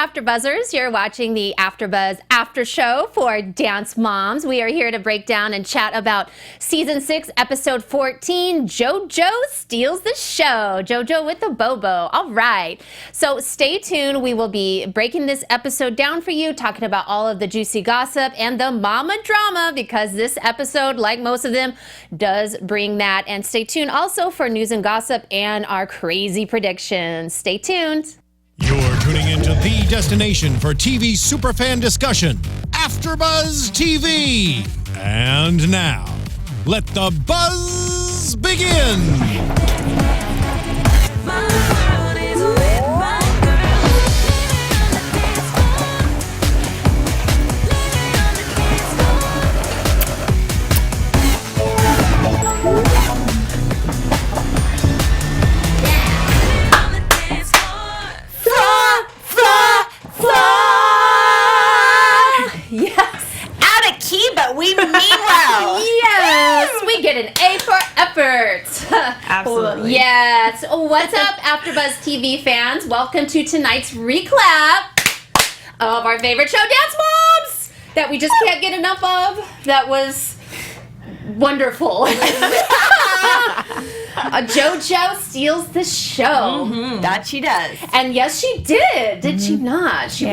AfterBuzzers. You're watching the AfterBuzz After Show for Dance Moms. We are here to break down and chat about Season 6, Episode 14, JoJo Steals the Show. JoJo with the Bobo. All right. So stay tuned. We will be breaking this episode down for you, talking about all of the juicy gossip and the mama drama, because this episode, like most of them, does bring that. And stay tuned also for news and gossip and our crazy predictions. Stay tuned. You're tuning into the destination for TV superfan discussion, AfterBuzz TV. And now, let the buzz begin. We mean well. Yes, we get an A for effort. Absolutely. Yes. What's up, AfterBuzz TV fans? Welcome to tonight's recap of our favorite show, Dance Moms, that we just can't get enough of. That was wonderful. JoJo steals the show. Mm-hmm. That she does. And yes, she did. Did she not? She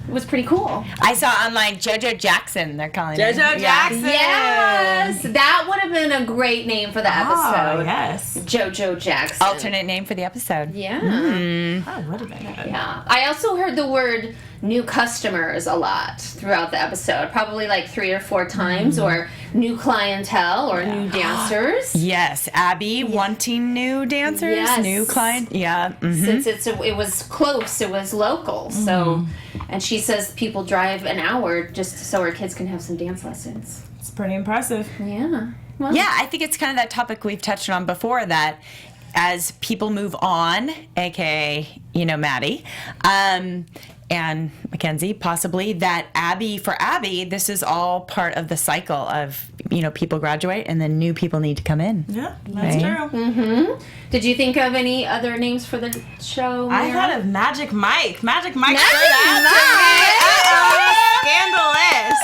was pretty cool. I saw online JoJo Jackson, they're calling her. JoJo Jackson. Yes. That would have been a great name for the episode. Oh, yes. JoJo Jackson. Alternate name for the episode. Yeah. That would have been good. Yeah. I also heard the word new customers a lot throughout the episode. Probably like 3 or 4 times, or new clientele, or new dancers. Yes. Abby wanting new dancers, Yes. new client. Yeah. Mm-hmm. Since it was close, it was local. So, and she says people drive an hour just so her kids can have some dance lessons. It's pretty impressive. Yeah. Well, Yeah, I think it's kind of that topic we've touched on before, that as people move on, aka, Maddie, and Mackenzie, possibly, that for Abby, this is all part of the cycle of, people graduate and then new people need to come in. Yeah, that's Right? true. Mm-hmm. Did you think of any other names for the show, I Miaira? thought of Magic Mike. Magic Mike. Mike. Scandalous.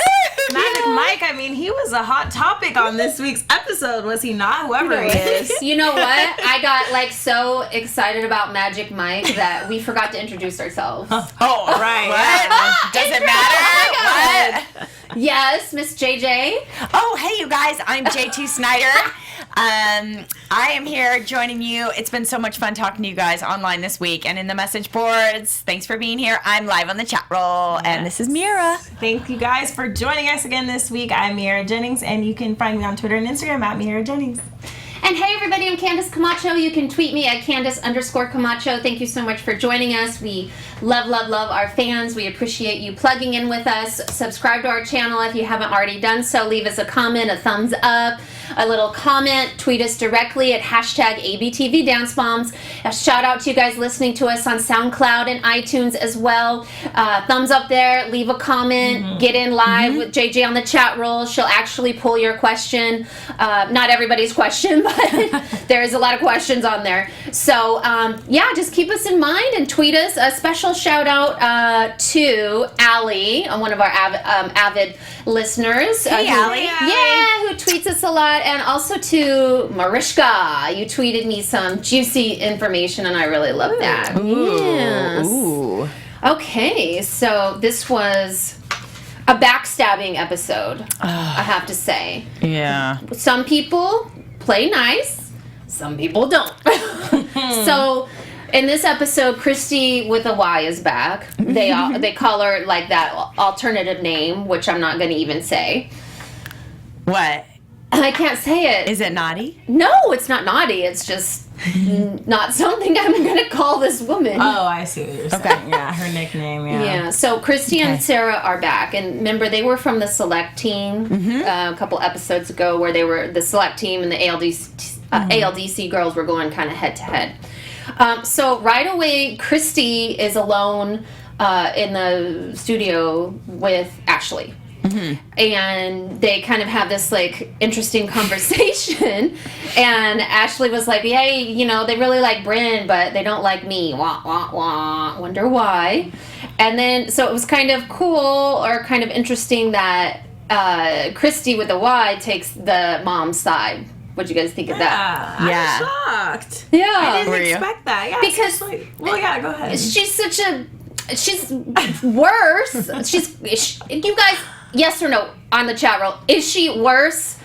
Magic Mike, I mean, he was a hot topic on this week's episode, was he not? Whoever he is. You know what? I got so excited about Magic Mike that we forgot to introduce ourselves. Oh, right. What? Does it matter? What? Yes, Miss JJ. Oh, hey, you guys. I'm JT Snyder. I am here joining you. It's been so much fun talking to you guys online this week and in the message boards. Thanks for being here. I'm live on the chat roll, and this is Miaira. Thank you guys for joining us again this week. I'm Miaira Jennings, and you can find me on Twitter and Instagram at Miaira Jennings. And hey everybody, I'm Candice Camacho. You can tweet me at Candice_Camacho. Thank you so much for joining us. We love our fans. We appreciate you plugging in with us. Subscribe to our channel if you haven't already done so. Leave us a comment, a thumbs up, a little comment. Tweet us directly at #ABTV Dance Moms. A shout out to you guys listening to us on SoundCloud and iTunes as well. Thumbs up there. Leave a comment. Get in live with JJ on the chat roll. She'll actually pull your question. Not everybody's question, but there's a lot of questions on there. So, just keep us in mind and tweet us. A special shout out to Allie, one of our avid listeners. Hey, Allie. Yeah, who tweets us a lot. And also to Mariska. You tweeted me some juicy information, and I really love that. Yes. Ooh. Okay, so this was a backstabbing episode, I have to say. Yeah. Some people play nice, some people don't. So in this episode, Christy with a Y is back. They call her like that alternative name, which I'm not going to even say. What? I can't say it. Is it naughty? No, it's not naughty. It's just not something I'm going to call this woman. Oh, I see what you're saying. Okay. Yeah, her nickname, Yeah, so Christy and Sarah are back. And remember, they were from the Select team a couple episodes ago, where they were the Select team and the ALDC girls were going kind of head to head. So right away, Christy is alone in the studio with Ashley. And they kind of have this interesting conversation, and Ashley was like, "Hey, they really like Bryn, but they don't like me. Wah wah wah. Wonder why." And then, so it was kind of cool or kind of interesting that Christy with the Y takes the mom's side. What'd you guys think of that? I'm shocked. Yeah. I didn't expect that. Yeah, Because, go ahead. She's worse. You guys, yes or no on the chat roll, is she worse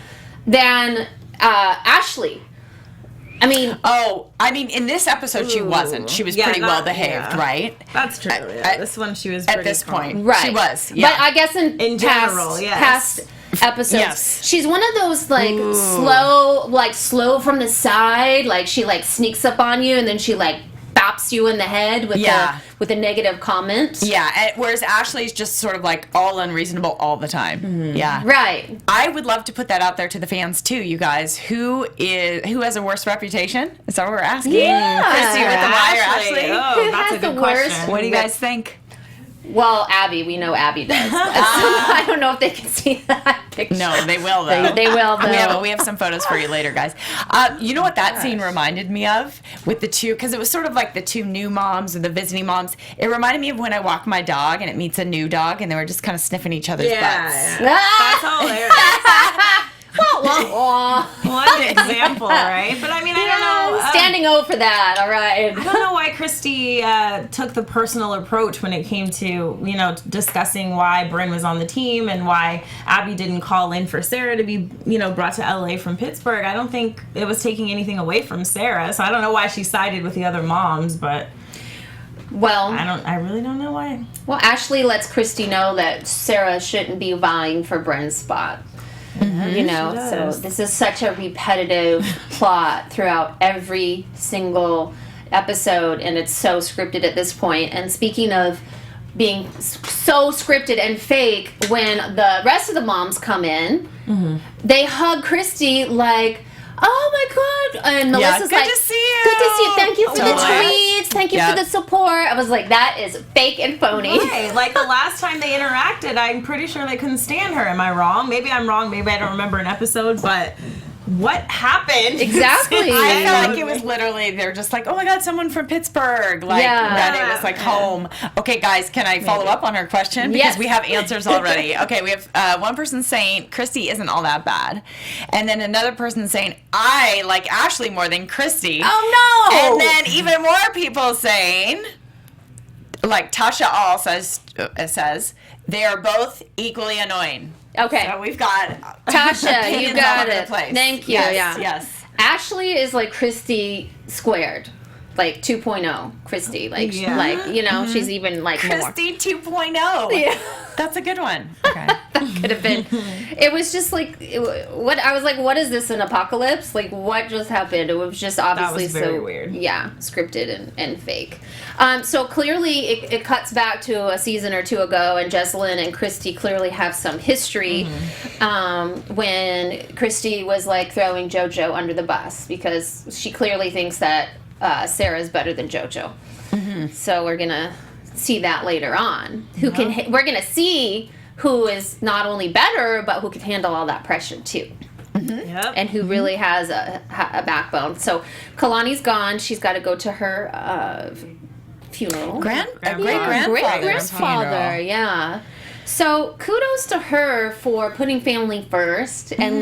than Ashley? I mean, in this episode, she wasn't. She was pretty well behaved, right? That's true. This one, she was at pretty this calm. point. Right. She was. Yeah. But I guess in general, past episodes, Yes. she's one of those slow from the side. Like she sneaks up on you and then she bops you in the head with a negative comment. Yeah, whereas Ashley's just sort of all unreasonable all the time. Mm-hmm. Yeah. Right. I would love to put that out there to the fans too, you guys. Who has a worse reputation? Is that what we're asking? Yeah. Christy with the Y or Ashley? Oh, Who that's has a good the worst? question. What do you guys think? Well, Abby, we know Abby does. I don't know if they can see that picture. No, they will though. They will though. We have some photos for you later, guys. You know what that scene reminded me of with the two, because it was sort of like the two new moms or the visiting moms. It reminded me of when I walk my dog and it meets a new dog and they were just kind of sniffing each other's butts. That's hilarious. One example, right? But I mean, I don't know. Standing O for that, all right. I don't know why Christy took the personal approach when it came to, discussing why Bryn was on the team and why Abby didn't call in for Sarah to be, brought to LA from Pittsburgh. I don't think it was taking anything away from Sarah. So I don't know why she sided with the other moms, but I really don't know why. Well, Ashley lets Christy know that Sarah shouldn't be vying for Bryn's spot. Mm-hmm. So this is such a repetitive plot throughout every single episode, and it's so scripted at this point. And speaking of being so scripted and fake, when the rest of the moms come in, they hug Christy like, oh my God. And Melissa's good like, to see you. Good to see you. Thank you for the Totally. tweets. Thank you for the support. I was like, that is fake and phony. Right. Like the last time they interacted, I'm pretty sure they couldn't stand her. Am I wrong? Maybe I'm wrong. Maybe I don't remember an episode, but what happened? Exactly. I feel like it was literally, they're just like, oh my God, someone from Pittsburgh. That it was home. Okay, guys, can I follow up on her question? Because we have answers already. Okay, we have one person saying Christy isn't all that bad. And then another person saying, I like Ashley more than Christy. Oh no! And then even more people saying, like Tasha All says, they are both equally annoying. Okay. So we've got Tasha, you opinions all got over the it. place. Thank you. Yes. Ashley is like Christy squared. Like 2.0 Christy. She's even more. Christy 2.0. Yeah. That's a good one. Okay. Could have been. It was just I was like, what is this, an apocalypse? Like, what just happened? It was just obviously very weird. Yeah, scripted and fake. So clearly it cuts back to a season or two ago, and Jesselyn and Christy clearly have some history when Christy was throwing JoJo under the bus because she clearly thinks that Sarah's better than JoJo. So we're gonna see that later on. We're gonna see who is not only better but who can handle all that pressure too. And who really has a backbone. So Kalani's gone. She's got to go to her funeral. Great-grandfather. Yeah. So kudos to her for putting family first and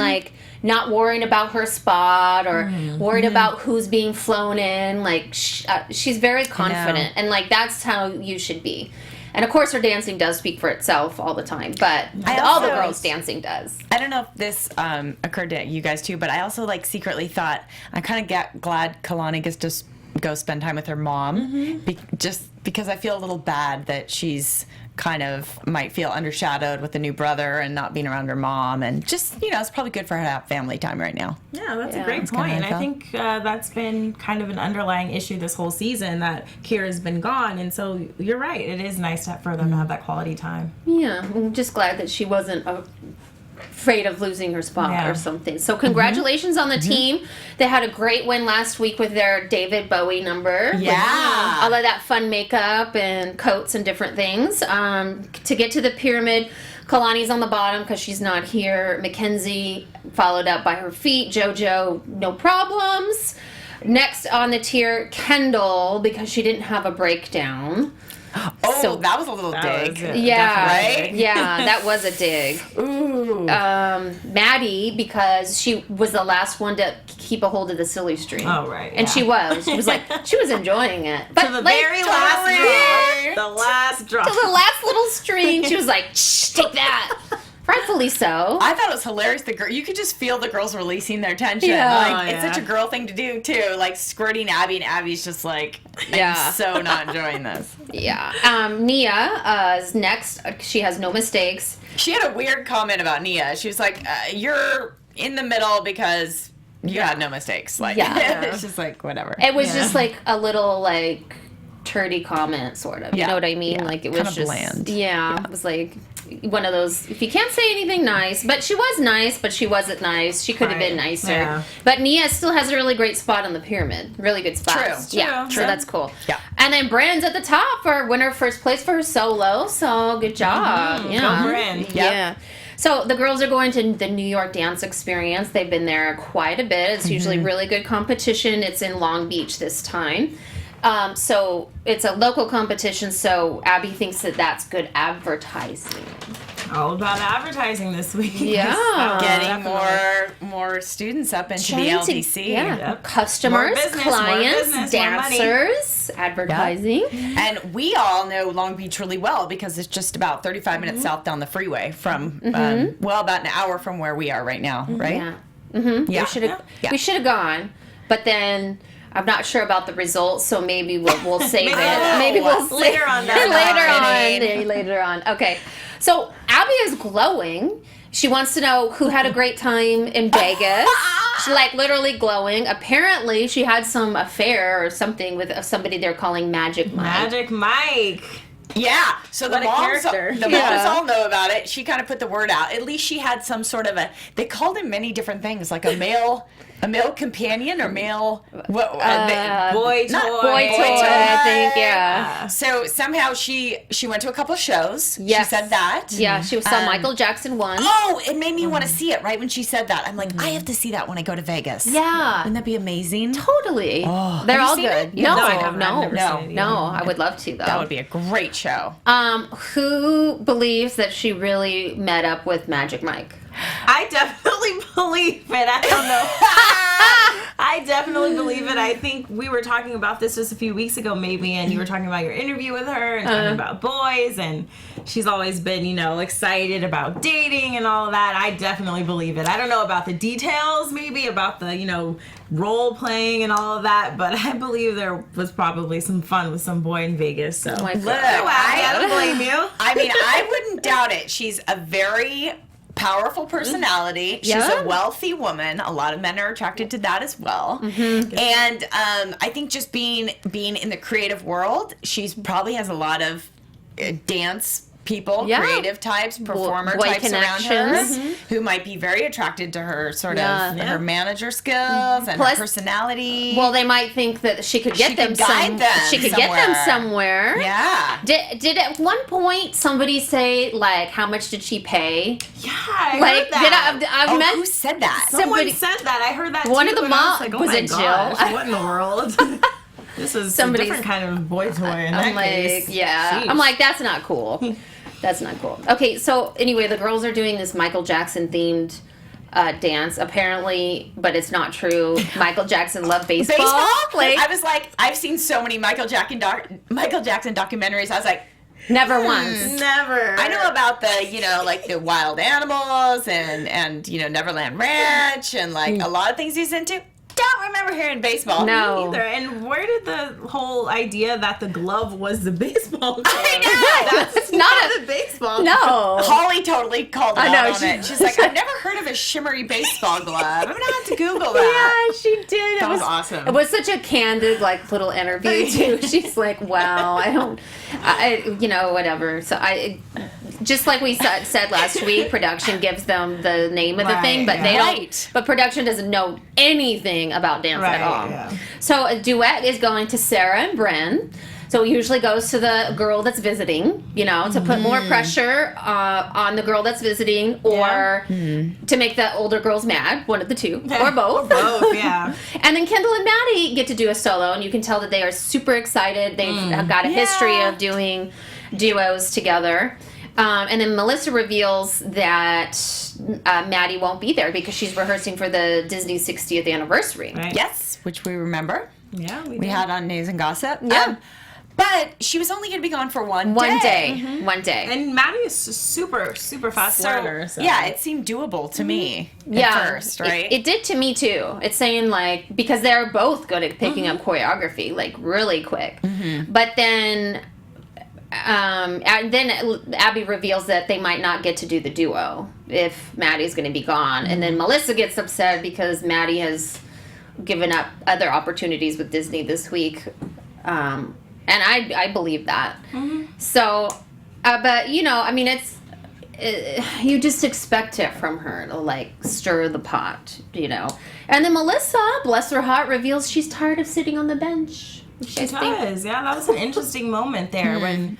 not worrying about her spot or worried about who's being flown in. She's very confident, and that's how you should be. And of course, her dancing does speak for itself all the time, but all the girls' dancing does. I don't know if this occurred to you guys too, but I also secretly thought I'm kind of glad Kalani gets to go spend time with her mom, just because I feel a little bad that she's kind of might feel undershadowed with the new brother and not being around her mom, and just it's probably good for her to have family time right now. Yeah, that's a great point. And I think that's been kind of an underlying issue this whole season, that Kira's been gone, and so you're right, it is nice for them to have that quality time. Yeah, I'm just glad that she wasn't afraid of losing her spot or something. So congratulations on the team. They had a great win last week with their David Bowie number. Yeah. All of that fun makeup and coats and different things. To get to the pyramid, Kalani's on the bottom because she's not here. Mackenzie followed up by her feet. JoJo, no problems. Next on the tier, Kendall, because she didn't have a breakdown. Oh, So- that was a little dig. Yeah, Right? Yeah, that was a dig. Ooh. Maddie, because she was the last one to keep a hold of the silly string. Oh, right, And yeah. she was like, she was enjoying it. But To the like, very last yeah, drop. The last drop. to the last little string, she was like, shh, take that. Rightfully so. I thought it was hilarious. You could just feel the girls releasing their tension. Yeah. Like, Oh, it's yeah. such a girl thing to do too. Like squirting Abby, and Abby's just like, Yeah. I'm so not enjoying this. Yeah. Nia is next. She has no mistakes. She had a weird comment about Nia. She was like, "You're in the middle because you had no mistakes." Like, Yeah. it's just like whatever. It was Yeah. just like a little like turdy comment, sort of. You Yeah. know what I mean? Yeah. Like it was Kinda just bland. Yeah, it was like one of those. If you can't say anything nice, but she was nice, but she wasn't nice. She could have been Right. nicer. Yeah. But Nia still has a really great spot on the pyramid. Really good spot. True. Yeah. True. So that's cool. Yeah. And then Bryn's at the top for winner first place for her solo. So good job. Yeah. Go Bryn. Yeah. So the girls are going to the New York Dance Experience. They've been there quite a bit. It's usually really good competition. It's in Long Beach this time. So it's a local competition, so Abby thinks that that's good advertising. All about advertising this week. Yeah. Getting Definitely. more students up into Trying the to- LDC. Yeah. Yep. Customers, More business, clients, more business, more money. dancers, advertising. And we all know Long Beach really well because it's just about 35 minutes south down the freeway from, about an hour from where we are right now, right? Yeah. Mm-hmm. Yeah. We should have gone, but then I'm not sure about the results, so maybe we'll save it. Maybe we'll save Later on down the later on. Later on. Okay. So Abby is glowing. She wants to know who had a great time in Vegas. She's like literally glowing. Apparently, she had some affair or something with somebody they're calling Magic Mike. Magic Mike. Yeah. So the What a moms, character. the Yeah. moms all know about it. She kind of put the word out. At least she had some sort of they called him many different things, like a male companion or male Boy toy. Boy toy, I think. Yeah. So somehow she went to a couple shows. Yes. She said that. Yeah. She saw Michael Jackson once. Oh, it made me want to see it right when she said that. I'm like, I have to see that when I go to Vegas. Yeah. Wouldn't that be amazing? Totally. They're Have you all seen good. it? No, No, I haven't. no, I've never no, seen it no. either. I would love to though. That would be a great show. Who believes that she really met up with Magic Mike? I definitely believe it. I don't know. I definitely believe it. I think we were talking about this just a few weeks ago, maybe, and you were talking about your interview with her and talking about boys, and she's always been, excited about dating and all of that. I definitely believe it. I don't know about the details, maybe about the, role playing and all of that, but I believe there was probably some fun with some boy in Vegas. So, Oh my Look, God. I don't blame you. I mean, I wouldn't doubt it. She's a very powerful personality. She's Yeah. a wealthy woman. A lot of men are attracted to that as well. And I think just being in the creative world, she's probably has a lot of dance people, Yeah. creative types, performer boy types around her connections. who might be very attracted to her sort Yeah. of her manager skills and Plus- her personality. Well, they might think that she could get She them could guide them She could get them somewhere. somewhere. yeah. Did at one point somebody say like how much did she pay? Yeah, I Like heard that. did I Oh, meant who said that? Someone somebody- said that. I heard that One too, of the and I moms- like, oh was my it Jill? gosh, what in the world? This is Somebody's- a different kind of boy toy in I'm that like, case. yeah. Sheesh. I'm like, that's not cool. That's not cool. Okay, so anyway, the girls are doing this Michael Jackson themed dance, apparently, but it's not true. Michael Jackson loved baseball. Like, I was like, I've seen so many Michael Jackson documentaries. I was like, never once. Never. I know about the, like the wild animals and Neverland Ranch and like a lot of things he's into. Don't remember hearing baseball. No. either. And where did the whole idea that the glove was the baseball glove? I know. That's not the baseball. No. Holly totally called I it know, out on she- it. She's like, I've never heard of a shimmery baseball glove. I'm gonna have to Google that. Yeah, she did. That was awesome. It was such a candid, like, little interview too. She's like, "Wow, whatever." So just like we said last week, production gives them the name of the Right, thing, but yeah. they Right. don't. But production doesn't know anything about dance Right, at all. yeah. So a duet is going to Sarah and Bryn. So it usually goes to the girl that's visiting, to put more pressure on the girl that's visiting, or to make the older girls mad, one of the two, or both. Both, yeah. And then Kendall and Maddie get to do a solo, and you can tell that they are super excited. They've have got a history of doing duos together. And then Melissa reveals that Maddie won't be there because she's rehearsing for the Disney 60th anniversary. Right. Yes, which we remember. Yeah, We had on News and Gossip. Yeah. But she was only going to be gone for one One day. day. One day. And Maddie is super fast learner. So. Yeah, it seemed doable to me at first, right? It did to me too. It's saying like, because they're both good at picking up choreography, like really quick. But then, and then Abby reveals that they might not get to do the duo if Maddie's going to be gone. And then Melissa gets upset because Maddie has given up other opportunities with Disney this week. And I believe that. So, but you know, I mean, you just expect it from her to like stir the pot, you know. And then Melissa, bless her heart, reveals she's tired of sitting on the bench. She does. Yeah, that was an interesting moment there when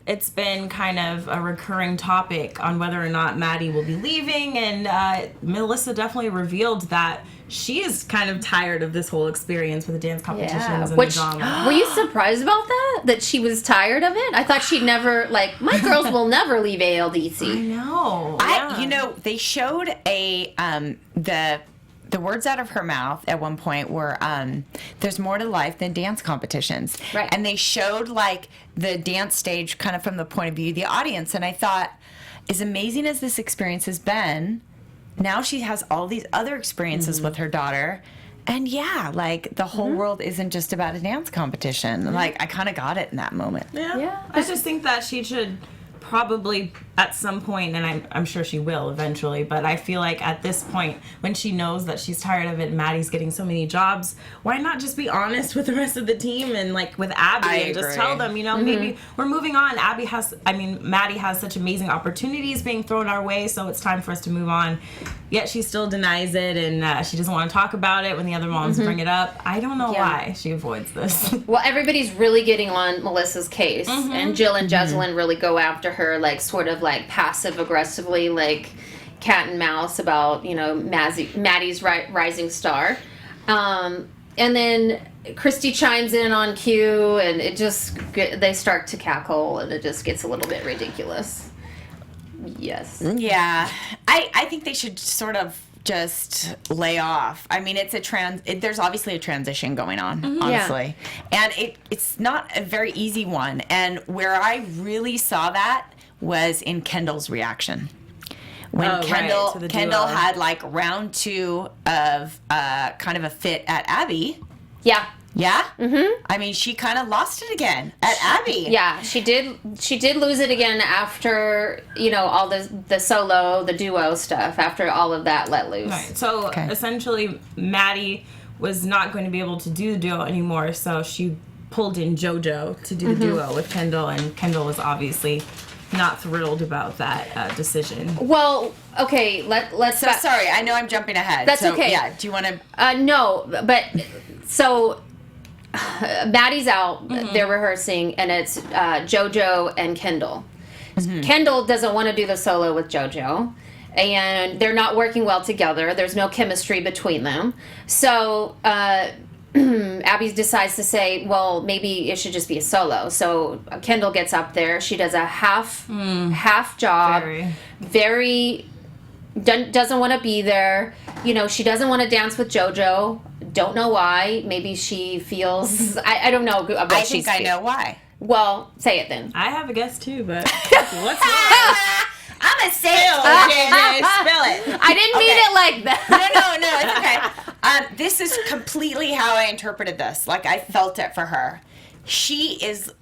it's been kind of a recurring topic on whether or not Maddie will be leaving, and Melissa definitely revealed that she is kind of tired of this whole experience with the dance competitions and the drama. Were you surprised about that? That she was tired of it? I thought she'd never, like, my girls will never leave ALDC. I know. You know, they showed the words out of her mouth at one point were, there's more to life than dance competitions. Right. And they showed, like, the dance stage kind of from the point of view of the audience. And I thought, as amazing as this experience has been, now she has all these other experiences with her daughter. And yeah, like, the whole world isn't just about a dance competition. Like, I kind of got it in that moment. Yeah. I just think that she should probably at some point, and I'm sure she will eventually, but I feel like at this point, when she knows that she's tired of it, Maddie's getting so many jobs, why not just be honest with the rest of the team and like with Abby and just tell them, you know, maybe we're moving on. Maddie has such amazing opportunities being thrown our way, so it's time for us to move on. Yet she still denies it, and she doesn't want to talk about it when the other moms bring it up. I don't know why she avoids this. Well, everybody's really getting on Melissa's case, and Jill and Jesselyn really go after her, like, sort of like passive aggressively, like cat and mouse about, you know, Maddie's rising star. And then Christy chimes in on cue, and they start to cackle, and it just gets a little bit ridiculous. Yes. Yeah. I think they should sort of just lay off. I mean, there's obviously a transition going on, honestly. And it's not a very easy one. And where I really saw that was in Kendall's reaction. When Kendall had like round 2 of kind of a fit at Abby. Yeah. Yeah? Mm-hmm. I mean, she kind of lost it again at Abby. Yeah, she did lose it again after, you know, all the solo, the duo stuff, after all of that let loose. Right. So essentially, Maddie was not going to be able to do the duo anymore, so she pulled in JoJo to do the duo with Kendall, and Kendall was obviously not thrilled about that decision. Well, okay, let's... sorry, I know I'm jumping ahead. That's okay. Yeah, do you want to... No, but... So... Maddie's out, they're rehearsing, and it's JoJo and Kendall. Kendall doesn't want to do the solo with JoJo, and they're not working well together. There's no chemistry between them. So Abby decides to say, well, maybe it should just be a solo. So Kendall gets up there. She does a half job. Doesn't want to be there. You know, she doesn't want to dance with JoJo. Don't know why. Maybe she feels... I don't know. I think I know why. Well, say it then. I have a guess too, but what's yours? I'm going to say it. Spill it. I didn't mean it like that. No, it's okay. This is completely how I interpreted this. Like, I felt it for her. She is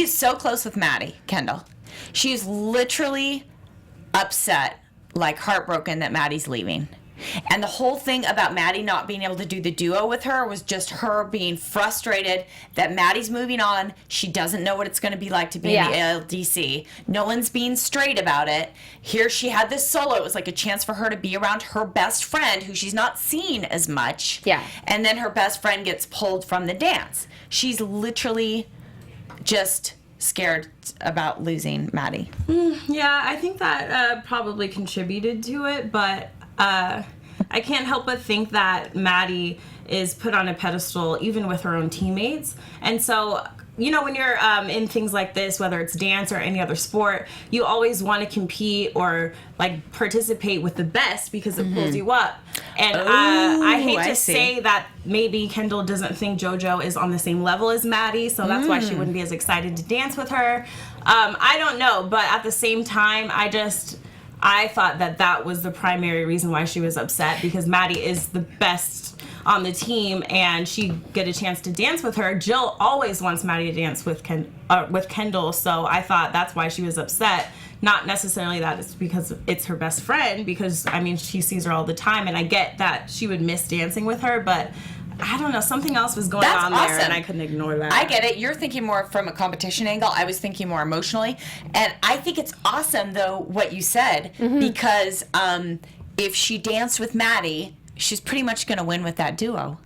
so close with Maddie, Kendall. She is literally upset, like heartbroken that Maddie's leaving. And the whole thing about Maddie not being able to do the duo with her was just her being frustrated that Maddie's moving on. She doesn't know what it's going to be like to be in the ALDC. No one's being straight about it. Here she had this solo. It was like a chance for her to be around her best friend, who she's not seen as much. Yeah. And then her best friend gets pulled from the dance. She's literally just scared about losing Maddie. Yeah, I think that probably contributed to it, but I can't help but think that Maddie is put on a pedestal even with her own teammates. And so, you know, when you're in things like this, whether it's dance or any other sport, you always want to compete or like participate with the best because it pulls you up. And I hate to say that maybe Kendall doesn't think JoJo is on the same level as Maddie, so that's why she wouldn't be as excited to dance with her. I don't know, but at the same time, I thought that was the primary reason why she was upset, because Maddie is the best on the team and she get a chance to dance with her. Jill always wants Maddie to dance with Kendall, so I thought that's why she was upset. Not necessarily that it's because it's her best friend, because I mean she sees her all the time, and I get that she would miss dancing with her, but I don't know, something else was going on there and I couldn't ignore that. I get it. You're thinking more from a competition angle. I was thinking more emotionally. And I think it's awesome, though, what you said, because if she danced with Maddie, she's pretty much going to win with that duo.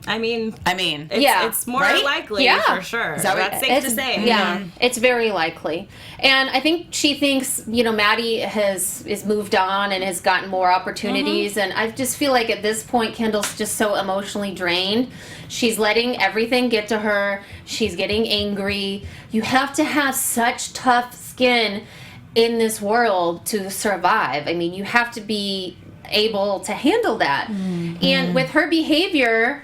I mean, it's more likely for sure. That's safe to say. Yeah, it's very likely. And I think she thinks, you know, Maddie is moved on and has gotten more opportunities. And I just feel like at this point, Kendall's just so emotionally drained. She's letting everything get to her. She's getting angry. You have to have such tough skin in this world to survive. I mean, you have to be able to handle that. And with her behavior,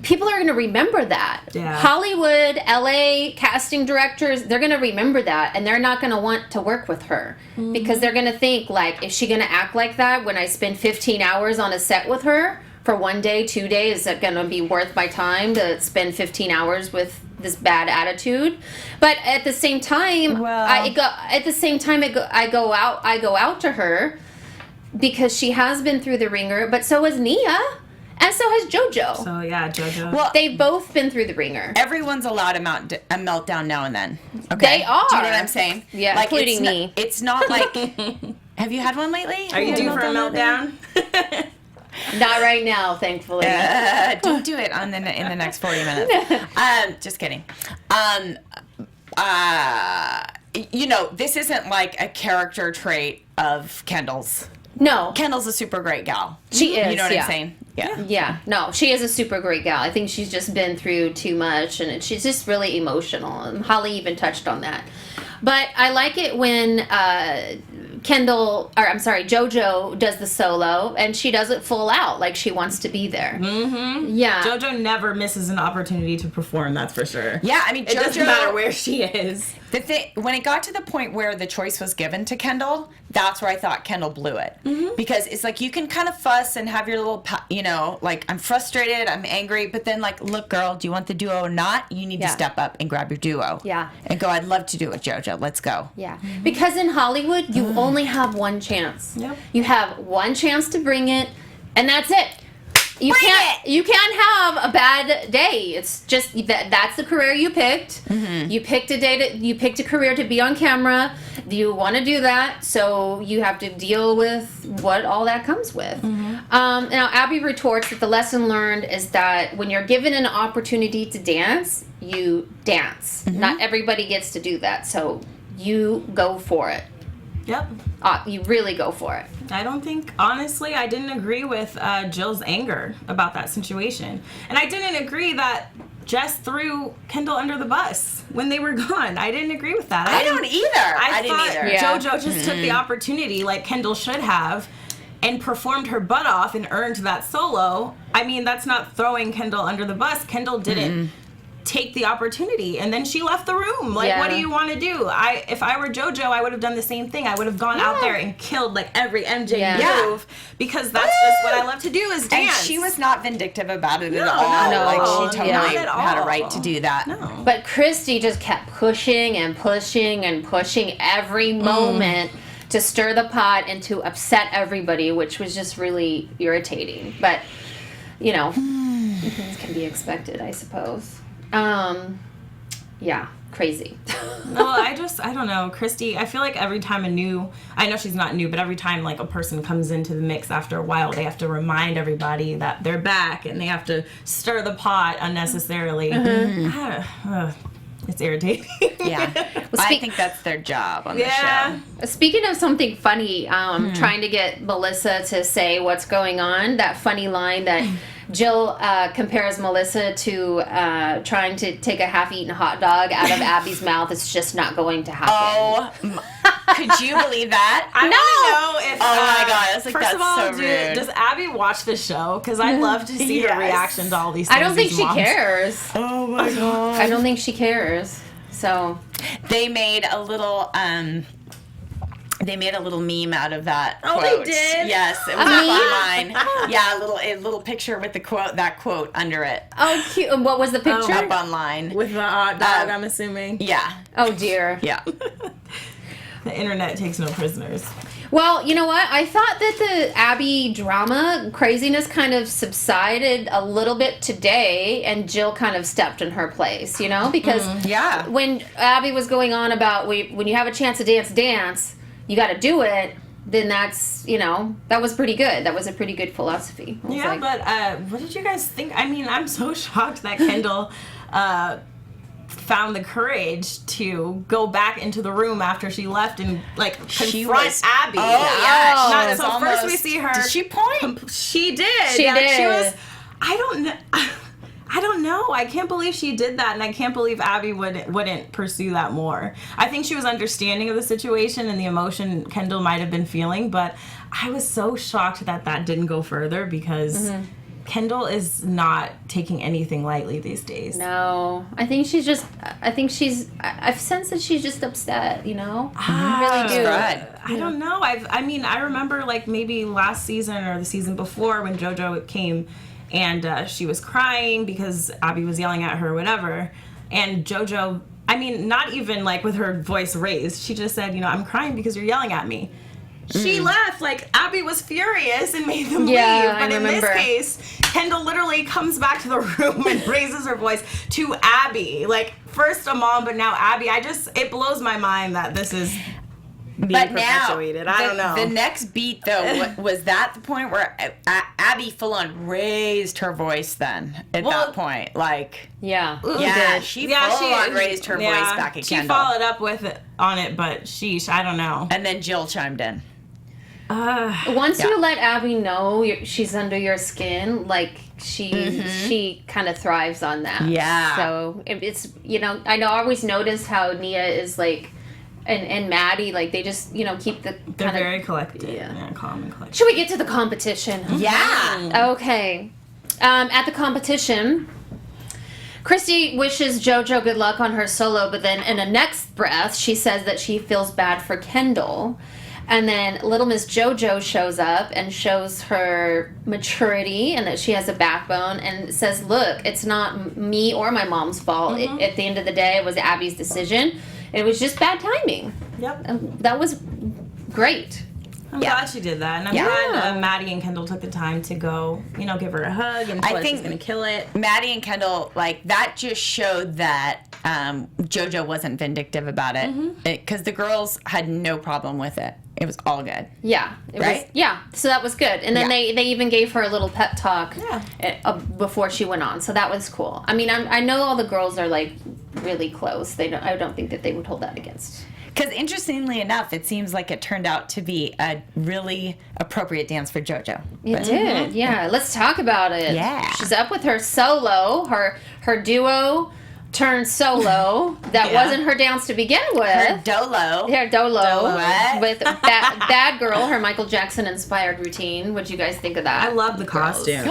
people are going to remember that. Yeah. Hollywood, LA casting directors, they're going to remember that, and they're not going to want to work with her because they're going to think, like, is she going to act like that when I spend 15 hours on a set with her for 1 day, 2 days? Is it going to be worth my time to spend 15 hours with this bad attitude? But at the same time, I go out to her because she has been through the ringer, but so has Nia. And so has JoJo. So, yeah, JoJo. Well, they've both been through the ringer. Everyone's allowed a meltdown now and then. Okay? They are. Do you know what I'm saying? Yeah, like, including me. It's not like... Have you had one lately? Are you due for a meltdown? Not right now, thankfully. Don't do it in the next 40 minutes. Just kidding. You know, this isn't like a character trait of Kendall's. No. Kendall's a super great gal. She is, You know what I'm saying? Yeah. Yeah. No, she is a super great gal. I think she's just been through too much, and she's just really emotional. And Holly even touched on that. But I like it when JoJo does the solo, and she does it full out, like she wants to be there. Yeah. JoJo never misses an opportunity to perform, that's for sure. Yeah, I mean, it doesn't matter where she is. When it got to the point where the choice was given to Kendall, that's where I thought Kendall blew it. Because it's like, you can kind of fuss and have your little, you know, like, I'm frustrated, I'm angry, but then, like, look, girl, do you want the duo or not? You need to step up and grab your duo. Yeah. And go, I'd love to do it with JoJo. Let's go. Yeah. Because in Hollywood, you only have one chance. Yep. You have one chance to bring it, and that's it. You can't have a bad day. It's just that's the career you picked. You picked a career to be on camera. You want to do that, so you have to deal with what all that comes with. Now Abby retorts that the lesson learned is that when you're given an opportunity to dance, you dance. Not everybody gets to do that, so you go for it. Yep. You really go for it. Honestly, I didn't agree with Jill's anger about that situation. And I didn't agree that Jess threw Kendall under the bus when they were gone. I didn't agree with that. I don't either. I didn't either. Yeah. JoJo just took the opportunity, like Kendall should have, and performed her butt off and earned that solo. I mean, that's not throwing Kendall under the bus. Kendall didn't take the opportunity, and then she left the room. Like, what do you want to do? If I were JoJo, I would have done the same thing. I would have gone out there and killed like every MJ move, because that's just what I love to do is dance. And she was not vindictive about it at all. No, like, she totally not at had a all. right to do that. No. But Christy just kept pushing and pushing and pushing every moment to stir the pot and to upset everybody, which was just really irritating. But, you know, things can be expected, I suppose. Yeah, crazy. Well, I don't know, Christy, I feel like every time I know she's not new, but every time like a person comes into the mix after a while, they have to remind everybody that they're back, and they have to stir the pot unnecessarily. it's irritating. Yeah. I think that's their job on the show. Speaking of something funny, trying to get Melissa to say what's going on, that funny line that Jill compares Melissa to trying to take a half-eaten hot dog out of Abby's mouth. It's just not going to happen. Could you believe that? I want to know if. Oh my god! That's like, first that's of all, so rude. does Abby watch the show? Because I'd love to see her reaction to all these things. I don't think these she moms. cares. Oh my god! I don't think she cares. So they made a little meme out of that. Oh, quote. they did? Yes, it was up online. Yeah, a little picture with the quote under it. Oh, cute. What was the picture? Up online With the hot dog, I'm assuming. Yeah. Oh dear. Yeah. The internet takes no prisoners. Well, you know what? I thought that the Abby drama craziness kind of subsided a little bit today, and Jill kind of stepped in her place, you know? Because when Abby was going on about when you have a chance to dance, you got to do it, then that's, that was pretty good. That was a pretty good philosophy. Yeah, but what did you guys think? I mean, I'm so shocked that Kendall found the courage to go back into the room after she left and confront Abby. Oh yeah, so almost, first we see her. Did she point? She did. She did. She was. I don't know. I can't believe she did that, and I can't believe Abby wouldn't pursue that more. I think she was understanding of the situation and the emotion Kendall might have been feeling, but I was so shocked that didn't go further because. Kendall is not taking anything lightly these days. No. I've sensed that she's just upset, I really do. I don't know. I remember maybe last season or the season before when JoJo came and she was crying because Abby was yelling at her or whatever. And JoJo, not even with her voice raised. She just said, I'm crying because you're yelling at me. She left, Abby was furious and made them leave. But in this case, Kendall literally comes back to the room and raises her voice to Abby. First a mom, but now Abby. it blows my mind that this is being perpetuated. I don't know. The next beat, though, was that the point where Abby full-on raised her voice then at that point? She full-on raised her voice back at Kendall. She followed up on it, but sheesh, I don't know. And then Jill chimed in. Once you let Abby know she's under your skin, she kind of thrives on that. Yeah. So it's I always notice how Nia is and Maddie they just keep the. They're very collected. Yeah, calm and collected. Should we get to the competition? Yeah. Okay. At the competition, Christy wishes JoJo good luck on her solo, but then in the next breath, she says that she feels bad for Kendall. And then Little Miss JoJo shows up and shows her maturity and that she has a backbone and says, look, it's not me or my mom's fault. At the end of the day, it was Abby's decision. It was just bad timing. Yep. That was great. I'm glad she did that. And I'm glad Maddie and Kendall took the time to go, give her a hug and tell her she's going to kill it. Maddie and Kendall, that just showed that JoJo wasn't vindictive about it. Because the girls had no problem with it. It was all good. Yeah. So that was good. And then they even gave her a little pep talk before she went on. So that was cool. I know all the girls are really close. I don't think that they would hold that against. Because interestingly enough, it seems like it turned out to be a really appropriate dance for JoJo. It did, yeah. Let's talk about it. Yeah. She's up with her solo, her duo turned solo. That wasn't her dance to begin with. Her dolo. What? With Bad Girl, her Michael Jackson inspired routine. What'd you guys think of that? I love the costume.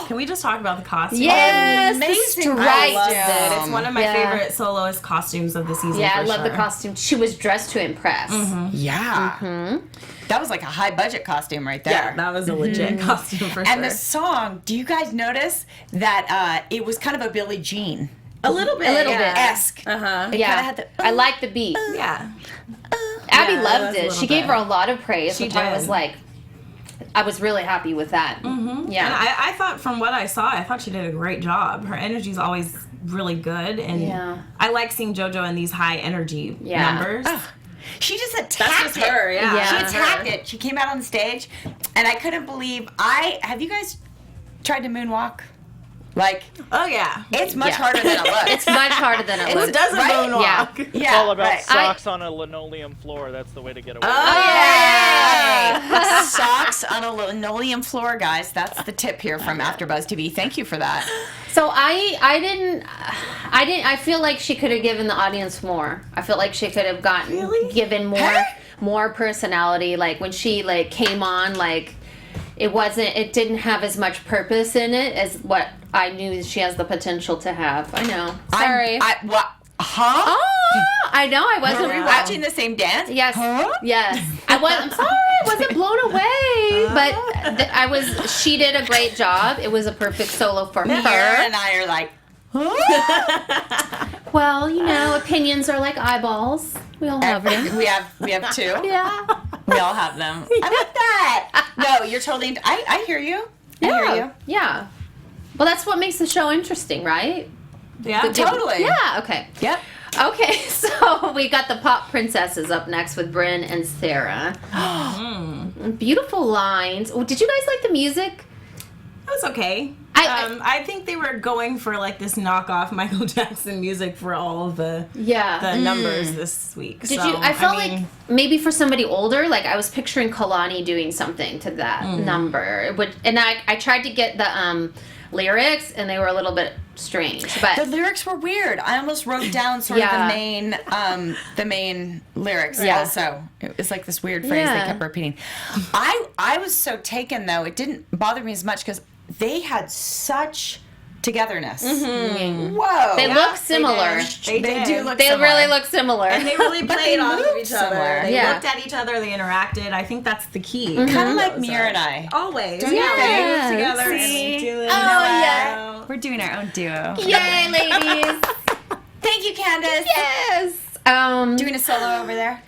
Can we just talk about the costume? Yes, amazing. I loved it. It's one of my favorite soloist costumes of the season. Yeah, I love the costume. She was dressed to impress. Yeah. That was like a high budget costume right there. Yeah, that was a legit costume for sure. And the song, do you guys notice that it was kind of a Billie Jean? A little bit. Esque. Yeah. I like the beat. Yeah. Abby loved it. She gave her a lot of praise, She which did. I was really happy with that. Yeah. And I thought from what I saw, I thought she did a great job. Her energy's always really good. And I like seeing JoJo in these high energy numbers. She just attacked That's just her, yeah. She attacked it. She came out on stage, and I couldn't believe. Have you guys tried to moonwalk? Like, Oh yeah. it's much Yeah. harder than it looks. It's much harder than it Who looks. doesn't Right? moonwalk? Yeah. Yeah, It's all about right. socks on a linoleum floor. That's the way to get away. Yay! Socks on a linoleum floor, guys. That's the tip here from AfterBuzz TV. Thank you for that. So I feel like she could have given the audience more. I feel like she could have given more personality. Like when she like came on, like it didn't have as much purpose in it as what I knew she has the potential to have. I know. Sorry. What? Huh? Oh, I know. I wasn't Were we watching the same dance? Yes. Huh? Yes. I'm sorry. I wasn't blown away, but she did a great job. It was a perfect solo for Miaira her. and I are like, huh? Well, you know, opinions are like eyeballs. We all have them. We have two. Yeah. We all have them. I like that. No, you're totally. I hear you. I hear you. Yeah. Well, that's what makes the show interesting, right? Yeah. Totally. Yeah. Okay. Yep. Okay. So we got the pop princesses up next with Bryn and Sarah. Beautiful lines. Oh, did you guys like the music? It was okay. I think they were going for like this knockoff Michael Jackson music for all of the numbers this week. Did you? I felt like maybe for somebody older, like I was picturing Kalani doing something to that number. And I tried to get the lyrics, and they were a little bit strange. But The lyrics were weird. I almost wrote down sort of the main lyrics. Yeah. Also, it was like this weird phrase they kept repeating. I was so taken though. It didn't bother me as much because they had such togetherness. Whoa. they look similar. They They did. do look They similar. really look similar. And they really But played they off of moved each other. similar. They Yeah. looked at each other. They interacted. I think that's the key. Kind of like Miaira and I. Always. Don't you yeah. think? We move together See? and we do it. yeah. We're doing our own duo. Yay, ladies! Thank you, Candice. Yes. Doing a solo over there.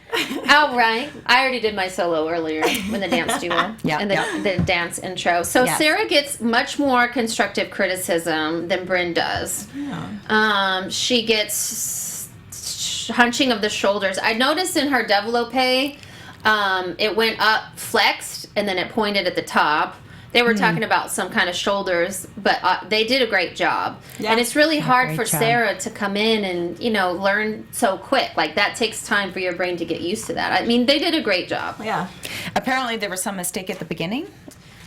Oh, right. I already did my solo earlier in the dance duo. Yeah, And yeah. the dance intro. So Yeah. Sarah gets much more constructive criticism than Bryn does. Yeah. She gets hunching of the shoulders. I noticed in her developpe, it went up flexed and then it pointed at the top. They were talking about some kind of shoulders, but they did a great job. Yeah. And it's really hard great for job. Sarah to come in and, learn so quick. Like, that takes time for your brain to get used to that. I mean, they did a great job. Yeah. Apparently, there was some mistake at the beginning.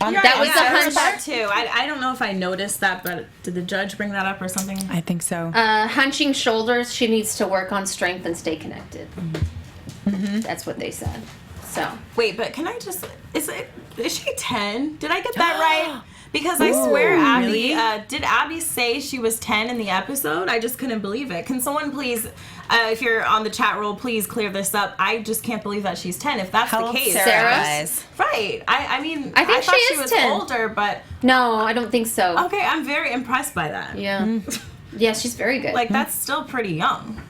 That was the I hunch heard that too. I don't know if I noticed that, but did the judge bring that up or something? I think so. Hunching shoulders, she needs to work on strength and stay connected. That's what they said. So. Wait, but can I just? Is she 10? Did I get that right? Because I swear, Abby, did Abby say she was 10 in the episode? I just couldn't believe it. Can someone please, if you're on the chat roll, please clear this up? I just can't believe that she's 10. If that's How the old case, Sarah? guys? right? I mean, I think thought she she is was 10. older, but No, I don't think so. okay, I'm very impressed by that. Yeah. Yeah, she's very good. Like that's still pretty young.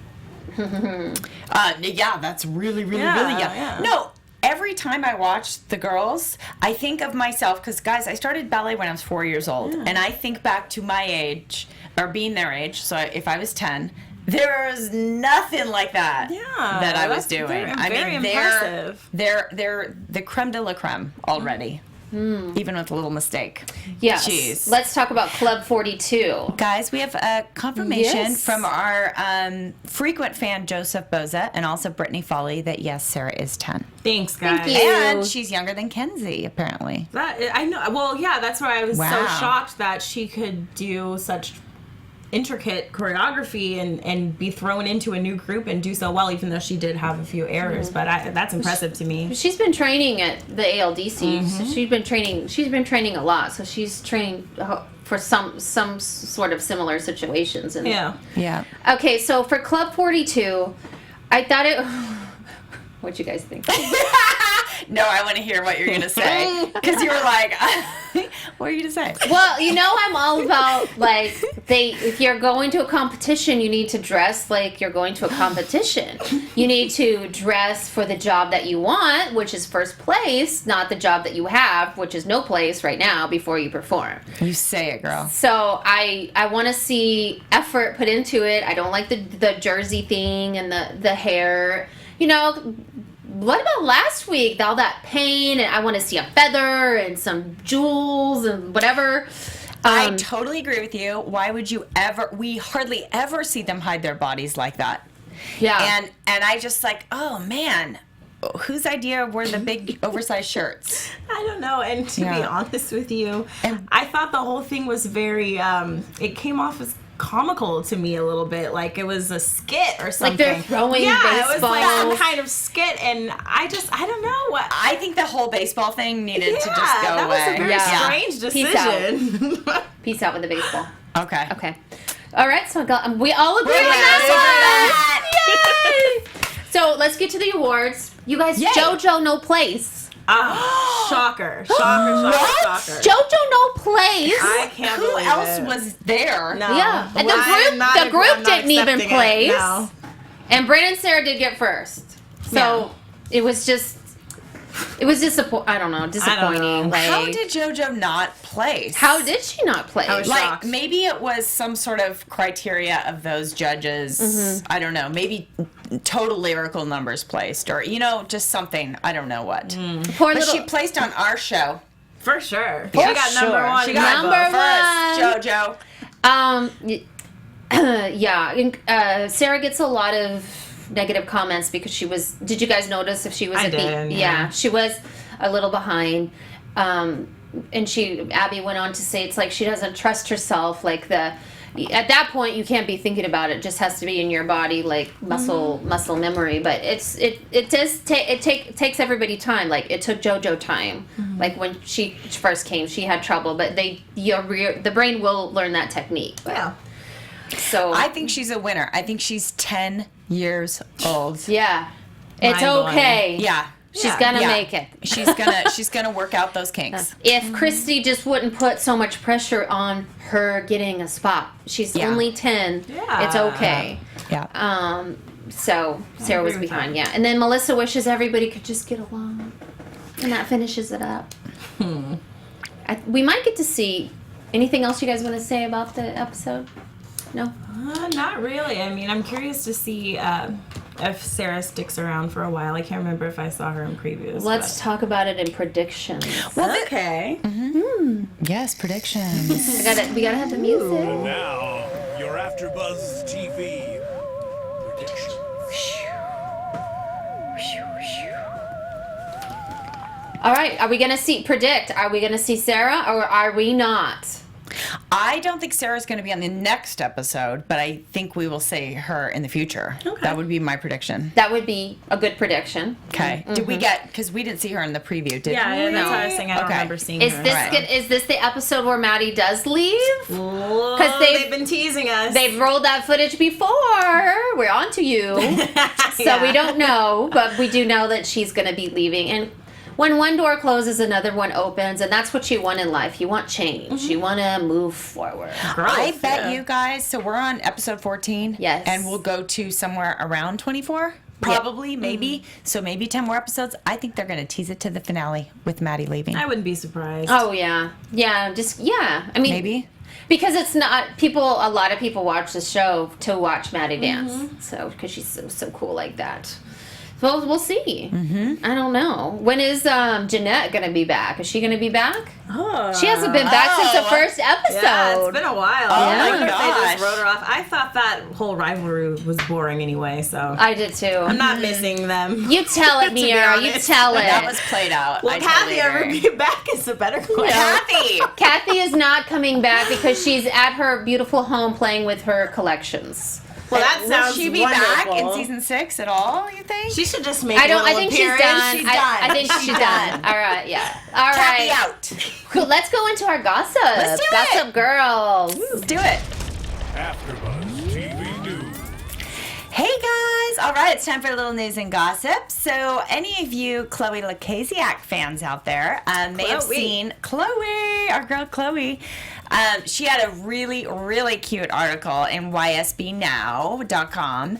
Yeah, that's really, really, Yeah, really young. yeah. No, every time I watch the girls, I think of myself, because, guys, I started ballet when I was 4 years old, and I think back to my age, or being their age, so if I was 10, there was nothing like that that I was that's doing. very impressive. They're the creme de la creme already, even with a little mistake. yes. Jeez. Let's talk about Club 42. Guys, we have a confirmation Yes. from our frequent fan, Joseph Boza, and also Brittany Foley, that yes, Sarah is 10. Thanks, guys. Thank you. And she's younger than Kenzie, apparently. That I know. Well, yeah, that's why I was Wow. so shocked that she could do such intricate choreography and be thrown into a new group and do so well, even though she did have a few errors. But that's impressive to me. She's been training at the ALDC. So she's been training a lot. So she's training for some sort of similar situations. And Yeah. Yeah. Okay, so for Club 42, I thought it. What'd you guys think? No, I want to hear what you're going to say. Because you were like, what are you going to say? Well, I'm all about, like, if you're going to a competition, you need to dress like you're going to a competition. You need to dress for the job that you want, which is first place, not the job that you have, which is no place right now before you perform. You say it, girl. So I want to see effort put into it. I don't like the jersey thing and the hair. What about last week? All that pain, and I want to see a feather and some jewels and whatever. I totally agree with you. Why would you ever? We hardly ever see them hide their bodies like that. Yeah. And I just like, oh man, whose idea were the big oversized shirts? I don't know. And to be honest with you, And- I thought the whole thing was very, it came off as comical to me a little bit, like it was a skit or something. Like they're throwing it was like some baseballs. kind of skit, and I don't know what. I think the whole baseball thing needed to just go that away. was a very strange Peace out. decision. Peace out with the baseball. Okay. Okay. All right, so we all agree on over that one. Yay! So let's get to the awards. You guys, Yay. JoJo no place. Shocker. What? JoJo no place. I can't Who believe else it. was there? No. Yeah, and I'm not the group I'm not didn't even accepting it. place. No. And Brandon and Sarah did get first. So it was disappointing. I don't know, disappointing. Like, How did JoJo not place? how did she not place? I was Like, shocked. maybe it was some sort of criteria of those judges. I don't know. Maybe total lyrical numbers placed, or just something. I don't know what. Poor But little she placed on our show. For sure. For she got number sure. one. She in got my book. first. JoJo. Sarah gets a lot of negative comments because she was. Did you guys notice if she was? I did, yeah. She was a little behind. And Abby went on to say it's like she doesn't trust herself. Like at that point you can't be thinking about it. It just has to be in your body, like muscle memory. But it takes everybody time. Like it took JoJo time. Like when she first came, she had trouble, but the brain will learn that technique. But, Yeah. So I think she's a winner. I think she's 10 years old. yeah, it's Mind-blowing. okay. Yeah. She's gonna Yeah. make it. She's gonna work out those kinks. If Christy just wouldn't put so much pressure on her getting a spot, she's Yeah. only 10. Yeah. It's okay. Yeah. So Sarah was agree with behind, that. yeah. And then Melissa wishes everybody could just get along, and that finishes it up. We might get to see anything else you guys want to say about the episode. No. Not really. I mean, I'm curious to see if Sarah sticks around for a while. I can't remember if I saw her in previews. Let's talk about it in predictions. Okay. Yes, predictions. We gotta have the music. Now, your AfterBuzz TV prediction. All right, are we gonna predict? Are we gonna see Sarah or are we not? I don't think Sarah's going to be on the next episode, but I think we will see her in the future. Okay. That would be my prediction. That would be a good prediction. Okay. Did we get, because we didn't see her in the preview, did Yeah, we? that's what I was saying. I don't Okay. remember seeing Is her. this Right. is this the episode where Maddie does leave? Because they've been teasing us. They've rolled that footage before. We're on to you. So we don't know, but we do know that she's going to be leaving. And when one door closes, another one opens, and that's what you want in life. You want change. You want to move forward. I bet you guys, so we're on episode 14. Yes. And we'll go to somewhere around 24. Probably, maybe. So maybe 10 more episodes. I think they're going to tease it to the finale with Maddie leaving. I wouldn't be surprised. Oh, yeah. Yeah, I mean, Maybe. because it's not a lot of people watch the show to watch Maddie dance. So, because she's so cool like that. Well, we'll see. I don't know. When is Jeanette going to be back? Is she going to be back? She hasn't been back since the first episode. Yeah, it's been a while. Oh I my wonder if they gosh. just wrote her off. I thought that whole rivalry was boring anyway, so I did too. I'm not missing them. You tell it, To be Miaira. You honest. tell it. That was played out. Will I Kathy totally ever agree. be back is a better question. Kathy! Kathy is not coming back because she's at her beautiful home playing with her collections. Well, that Will sounds she be wonderful. back in season 6 at all, you think? She should just make I a don't. I little think she's appearance. done. She's I think she's done. All right. Yeah. All Kathy right. out. Cool. Let's go into our gossip. Let's do it. Gossip girls. Let's do it. AfterBuzz TV News. Hey guys! All right, it's time for a little news and gossip. So, any of you Chloe Lacasiak fans out there may have Chloe. seen Chloe, our girl Chloe. She had a really, really cute article in ysbnow.com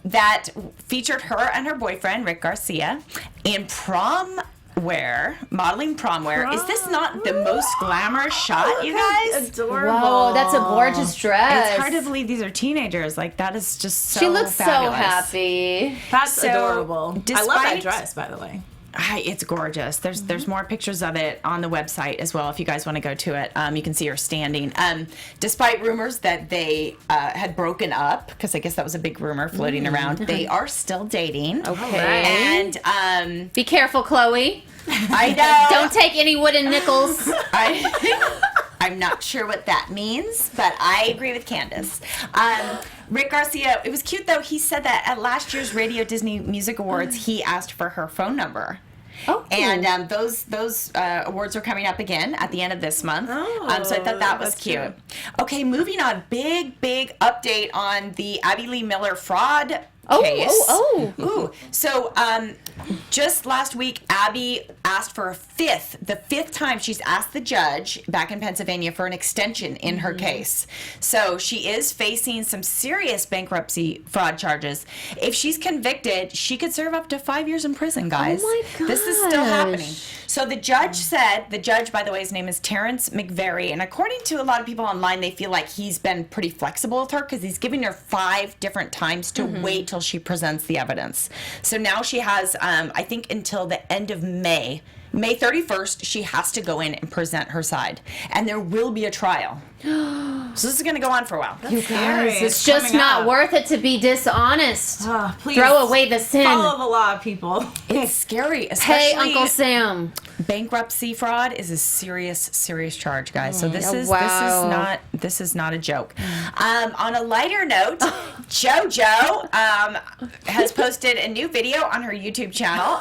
that featured her and her boyfriend, Rick Garcia, in prom wear, modeling prom wear. Is this not the most glamorous shot, you guys? Adorable. Whoa, that's a gorgeous dress. It's hard to believe these are teenagers. Like, that is just so She looks fabulous. so happy. That's So, adorable. I love that despite- dress, by the way. It's gorgeous. There's more pictures of it on the website as well if you guys want to go to it. You can see her standing. Despite rumors that they had broken up, because I guess that was a big rumor floating around, they are still dating. Okay. And Be careful, Chloe. I know. Don't take any wooden nickels. I'm not sure what that means, but I agree with Candice. Rick Garcia, it was cute though. He said that at last year's Radio Disney Music Awards, he asked for her phone number. Oh. And those awards are coming up again at the end of this month. So I thought that was cute. cute. Okay, moving on. Big update on the Abby Lee Miller fraud case. Ooh. So just last week, Abby asked for the fifth time she's asked the judge back in Pennsylvania for an extension in her case. So she is facing some serious bankruptcy fraud charges. If she's convicted, she could serve up to 5 years in prison, guys. Oh my This is still happening. So the judge, by the way, his name is Terrence McVeary, and according to a lot of people online, they feel like he's been pretty flexible with her because he's giving her 5 different times to wait till she presents the evidence. So now she has, I think, until the end of May 31st, she has to go in and present her side. And there will be a trial. So this is going to go on for a while. You guys, it's just not worth it to be dishonest. Please Throw away the sin. follow the law, people. It's scary, especially Hey, Uncle Sam. bankruptcy fraud is a serious charge, guys. So this is not a joke. On a lighter note, JoJo has posted a new video on her YouTube channel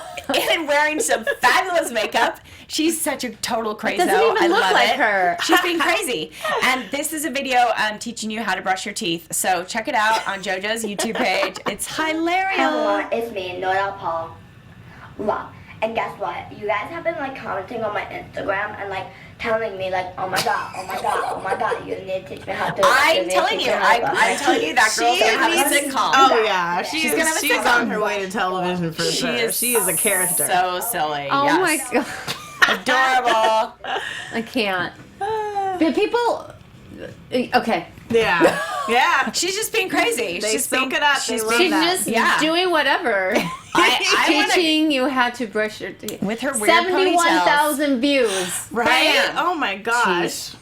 and wearing some fabulous makeup. She's such a total crazo. Doesn't even I look love like it. her. She's being crazy. And this is a video teaching you how to brush your teeth. So check it out on JoJo's YouTube page. It's hilarious. Hello, it's me, Nora Paul. Wow. And guess what? You guys have been like commenting on my Instagram and like telling me like, oh my god, you need to teach me how to. I'm telling you that girl's gonna have a sitcom. Oh yeah, she's gonna have a she's sitcom. on her way to television for sure. She is a character. So silly. Oh yes. my god. Adorable. I can't. But people. Okay. Yeah. She's just being crazy. They She's soak being, it up. She's They love being, She's just doing whatever. I Teaching you how to brush your teeth. with her weird 71,000 views. Right? Bam. Oh my gosh.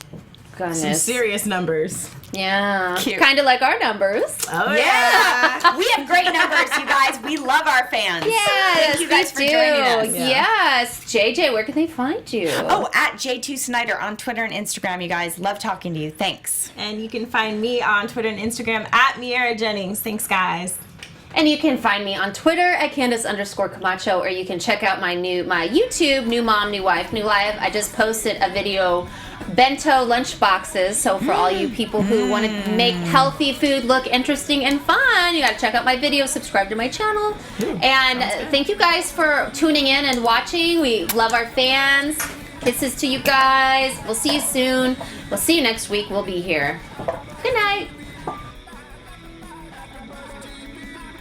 Goodness. Some serious numbers. Yeah. Cute. Kind of like our numbers. Oh Yeah. We have great numbers, you guys. We love our fans. Yes, Thank you guys for we do. joining us. Yes. JJ, where can they find you? Oh, at J2 Snyder on Twitter and Instagram, you guys. Love talking to you. Thanks. And you can find me on Twitter and Instagram at Miaira Jennings. Thanks, guys. And you can find me on Twitter at Candice_Camacho, or you can check out my YouTube, New Mom, New Wife, New Life. I just posted a video, bento lunch boxes. So for all you people who want to make healthy food look interesting and fun, you got to check out my video, subscribe to my channel. And thank you guys for tuning in and watching. We love our fans. Kisses to you guys. We'll see you soon. We'll see you next week. We'll be here. Good night.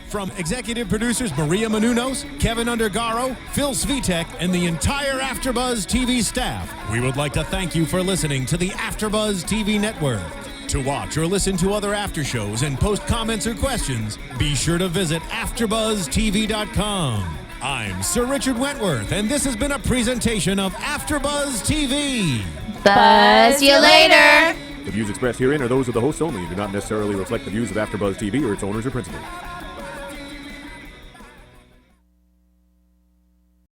From executive producers Maria Menounos, Kevin Undergaro, Phil Svitek, and the entire AfterBuzz TV staff, we would like to thank you for listening to the AfterBuzz TV network. To watch or listen to other after shows and post comments or questions, be sure to visit AfterBuzzTV.com. I'm Sir Richard Wentworth, and this has been a presentation of AfterBuzz TV. Buzz you later. The views expressed herein are those of the hosts only and do not necessarily reflect the views of AfterBuzz TV or its owners or principals.